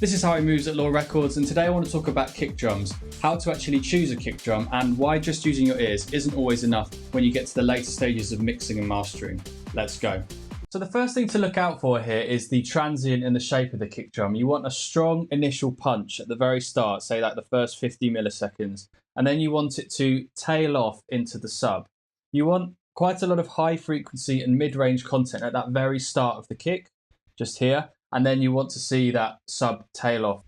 This is Harry Moves at Law Records, and today I want to talk about kick drums, how to actually choose a kick drum, and why just using your ears isn't always enough when you get to the later stages of mixing and mastering. Let's go. So the first thing to look out for here is the transient in the shape of the kick drum. You want a strong initial punch at the very start, say like the first 50 milliseconds, and then you want it to tail off into the sub. You want quite a lot of high frequency and mid-range content at that very start of the kick, just here, and then you want to see that sub tail off.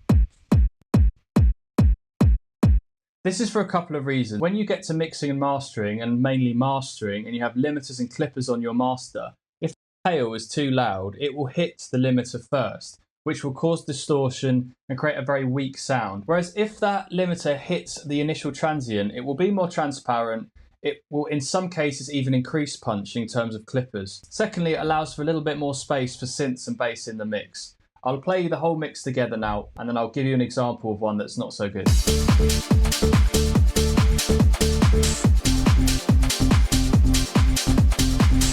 This is for a couple of reasons. When you get to mixing and mastering, and mainly mastering, and you have limiters and clippers on your master, if the tail is too loud, it will hit the limiter first, which will cause distortion and create a very weak sound. Whereas if that limiter hits the initial transient, it will be more transparent. It will, in some cases, even increase punch in terms of clippers. Secondly, it allows for a little bit more space for synths and bass in the mix. I'll play you the whole mix together now, and then I'll give you an example of one that's not so good.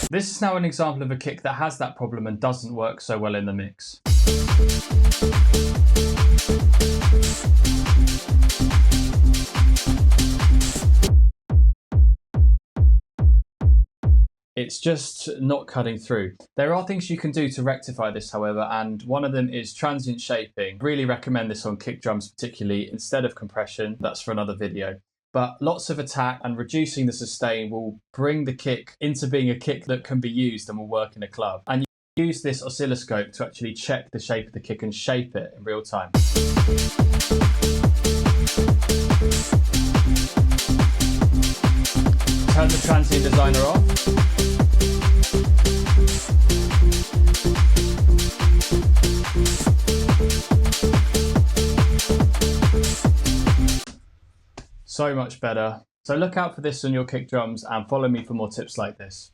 This is now an example of a kick that has that problem and doesn't work so well in the mix. It's just not cutting through. There are things you can do to rectify this, however, and one of them is transient shaping. Really recommend this on kick drums particularly, instead of compression. That's for another video. But lots of attack and reducing the sustain will bring the kick into being a kick that can be used and will work in a club. And you use this oscilloscope to actually check the shape of the kick and shape it in real time. Turn the transient designer off. So much better. So look out for this on your kick drums and follow me for more tips like this.